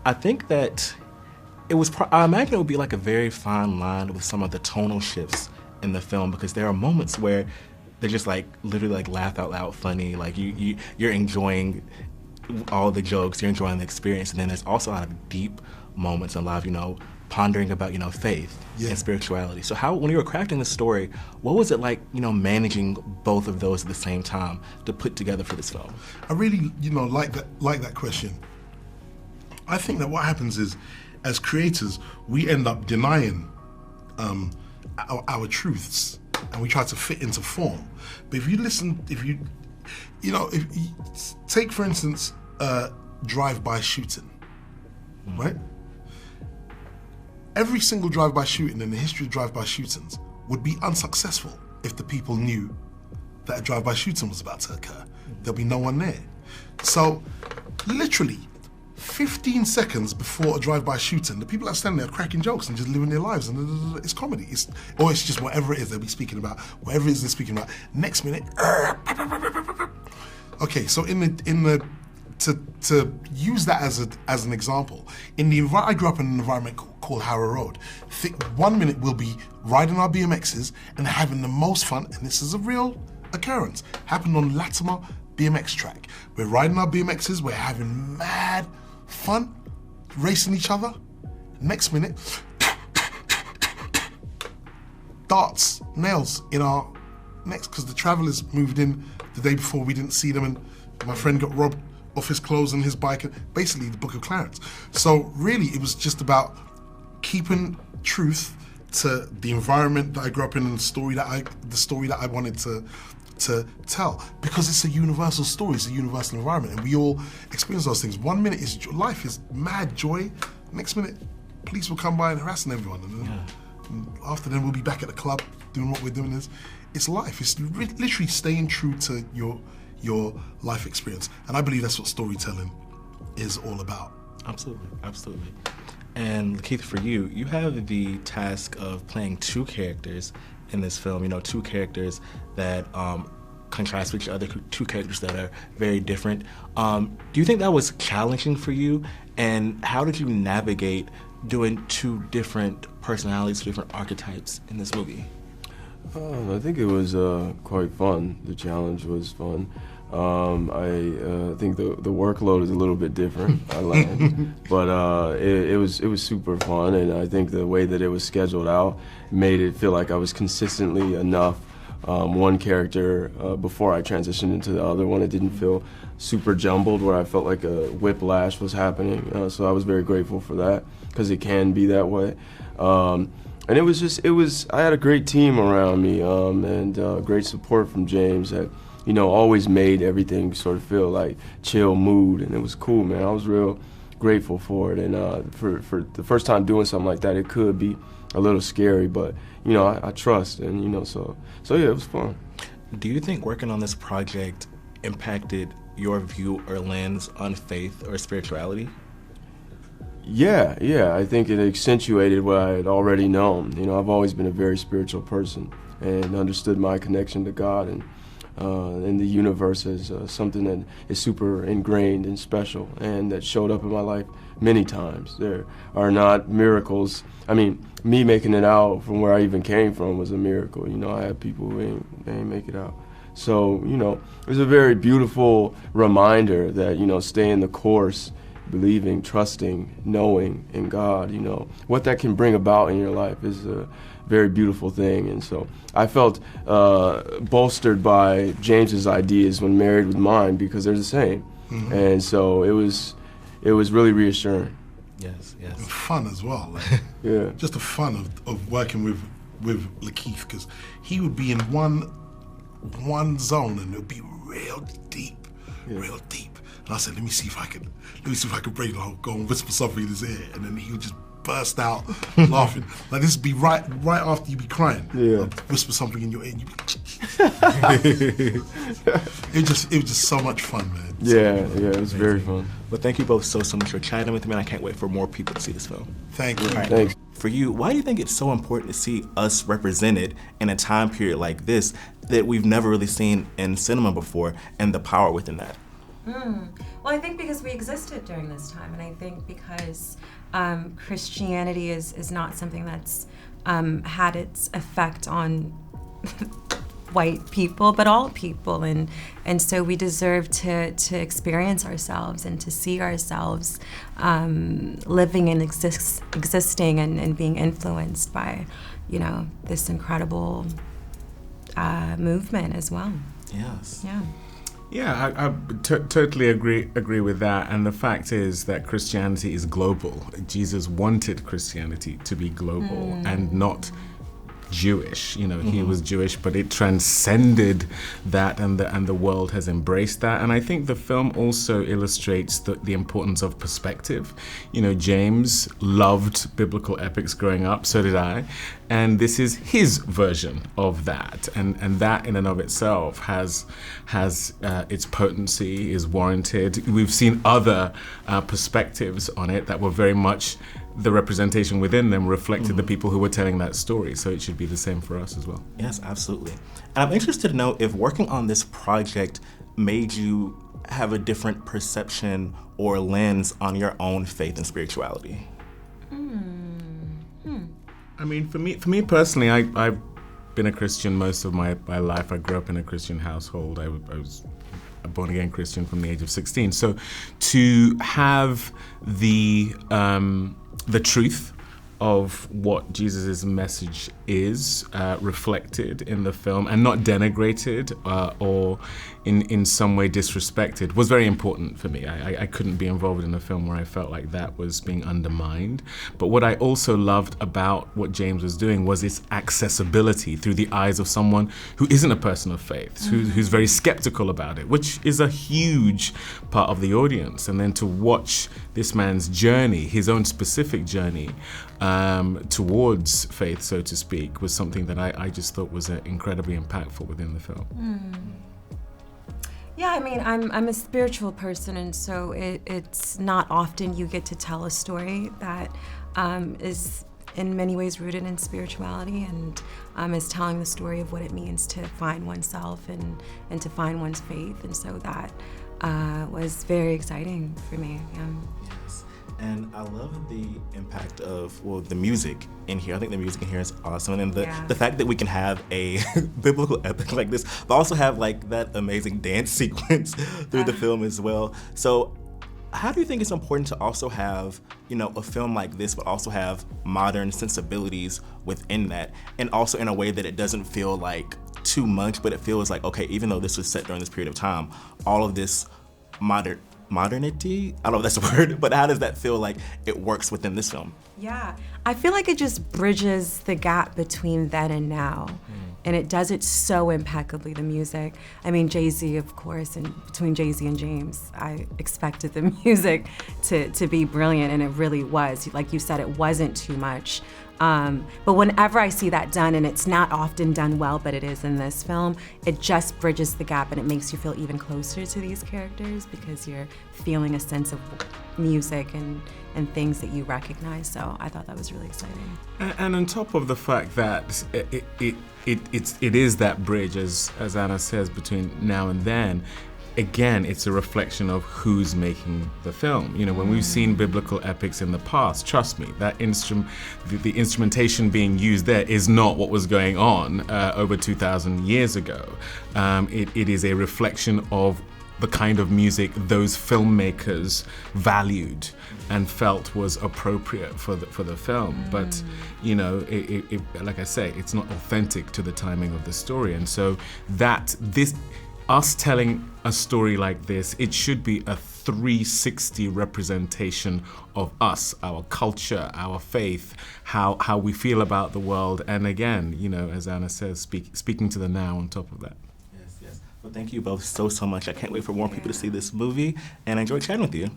I think that I imagine it would be like a very fine line with some of the tonal shifts in the film, because there are moments where they're just like literally like laugh out loud funny, like you're enjoying all the jokes, you're enjoying the experience, and then there's also a lot of deep moments and a lot of, pondering about, faith and spirituality. So when you were crafting the story, what was it like, managing both of those at the same time to put together for this film? I really, like that question. I think that what happens is, as creators, we end up denying our truths, and we try to fit into form. But if you take, for instance, drive-by shooting, right? Every single drive-by shooting in the history of drive-by shootings would be unsuccessful if the people knew that a drive-by shooting was about to occur. There'll be no one there. So, literally, 15 seconds before a drive-by shooting, the people that stand there are cracking jokes and just living their lives, and it's comedy. It's just whatever it is they'll be speaking about, whatever it is they're speaking about. Next minute, okay. So to use that as an example, I grew up in an environment called Harrow Road. 1 minute we'll be riding our BMXs and having the most fun, and this is a real occurrence. Happened on Latimer BMX track. We're riding our BMXs, we're having mad fun, racing each other. Next minute, darts, nails in our necks, because the Travelers moved in the day before. We didn't see them, and my friend got robbed of his clothes and his bike, basically the Book of Clarence. So really, it was just about keeping truth to the environment that I grew up in, and the story that I wanted to tell, because it's a universal story, it's a universal environment, and we all experience those things. 1 minute life is mad joy. Next minute, police will come by and harassing everyone, and after then we'll be back at the club doing what we're doing. It's life. It's literally staying true to your life experience, and I believe that's what storytelling is all about. Absolutely. And Lakeith, for you have the task of playing two characters in this film, two characters that contrast with each other, two characters that are very different. Do you think that was challenging for you? And how did you navigate doing two different personalities, different archetypes in this movie? I think it was quite fun. The challenge was fun. I think the workload is a little bit different. I learned, but it was super fun, and I think the way that it was scheduled out made it feel like I was consistently enough one character before I transitioned into the other one. It didn't feel super jumbled where I felt like a whiplash was happening. So I was very grateful for that, because it can be that way. And I had a great team around me, and great support from Jeymes that, always made everything sort of feel like chill mood, and it was cool, man. I was real grateful for it, and for the first time doing something like that, it could be a little scary, but I trust, and so yeah, it was fun. Do you think working on this project impacted your view or lens on faith or spirituality? Yeah, I think it accentuated what I had already known. I've always been a very spiritual person and understood my connection to God and the universe as something that is super ingrained and special, and that showed up in my life many times. There are not miracles. I mean, me making it out from where I even came from was a miracle. I had people who ain't make it out. So, it was a very beautiful reminder that, staying the course, believing, trusting, knowing in God, what that can bring about in your life is a very beautiful thing. And so I felt bolstered by James's ideas when married with mine, because they're the same. Mm-hmm. And so it was really reassuring. Yes. And fun as well. Yeah. Just the fun of working with Lakeith, because he would be in one zone and it would be real deep. And I said, let me see if I can break it. I'll go and whisper something in his ear, and then he would just burst out laughing. Like, this would be right after you be crying. Yeah. I'd whisper something in your ear, and you'd be it was just so much fun, man. It was very fun. Well, thank you both so much for chatting with me, and I can't wait for more people to see this film. Thank you. Right. Thanks. For you, why do you think it's so important to see us represented in a time period like this that we've never really seen in cinema before, and the power within that? Well, I think because we existed during this time, and I think because Christianity is not something that's had its effect on white people, but all people, and so we deserve to experience ourselves and to see ourselves living and existing and being influenced by, this incredible movement as well. Yes. Yeah. Yeah, I totally agree with that. And the fact is that Christianity is global. Jesus wanted Christianity to be global and not Jewish. He was Jewish, but it transcended that, and the world has embraced that. And I think the film also illustrates the importance of perspective. Jeymes loved biblical epics growing up, so did I, and this is his version of that, and that in and of itself has its potency, is warranted. We've seen other perspectives on it that were very much the representation within them reflected the people who were telling that story, so it should be the same for us as well. Yes, absolutely. And I'm interested to know if working on this project made you have a different perception or lens on your own faith and spirituality. I mean, for me personally, I've been a Christian most of my life. I grew up in a Christian household. I was a born-again Christian from the age of 16. So to have the truth of what Jesus' message is reflected in the film and not denigrated or in some way disrespected was very important for me. I couldn't be involved in a film where I felt like that was being undermined. But what I also loved about what Jeymes was doing was its accessibility through the eyes of someone who isn't a person of faith, who's very skeptical about it, which is a huge part of the audience. And then to watch this man's journey, his own specific journey towards faith, so to speak, was something that I just thought was incredibly impactful within the film. Yeah, I mean, I'm a spiritual person, and so it's not often you get to tell a story that is in many ways rooted in spirituality and is telling the story of what it means to find oneself and to find one's faith, and so that was very exciting for me. Yes. And I love the impact of, the music in here. I think the music in here is awesome. And the fact that we can have a biblical epic like this, but also have like that amazing dance sequence through the film as well. So how do you think it's important to also have, a film like this, but also have modern sensibilities within that, and also in a way that it doesn't feel like too much, but it feels like, okay, even though this was set during this period of time, all of this modernity, I don't know if that's a word, but how does that feel like it works within this film? Yeah, I feel like it just bridges the gap between then and now. And it does it so impeccably, the music. I mean, Jay-Z, of course, and between Jay-Z and Jeymes, I expected the music to be brilliant, and it really was. Like you said, it wasn't too much. But whenever I see that done, and it's not often done well, but it is in this film, it just bridges the gap, and it makes you feel even closer to these characters because you're feeling a sense of music and things that you recognize. So I thought that was really exciting. And on top of the fact that it is that bridge, as Anna says, between now and then, again, it's a reflection of who's making the film. When we've seen biblical epics in the past, trust me, that the instrumentation being used there is not what was going on over 2,000 years ago. It is a reflection of the kind of music those filmmakers valued and felt was appropriate for the film. But like I say, it's not authentic to the timing of the story, and so us telling a story like this, it should be a 360 representation of us, our culture, our faith, how we feel about the world, and again, as Anna says, speaking to the now on top of that. Yes. Well, thank you both so much. I can't wait for more people to see this movie, and I enjoyed chatting with you.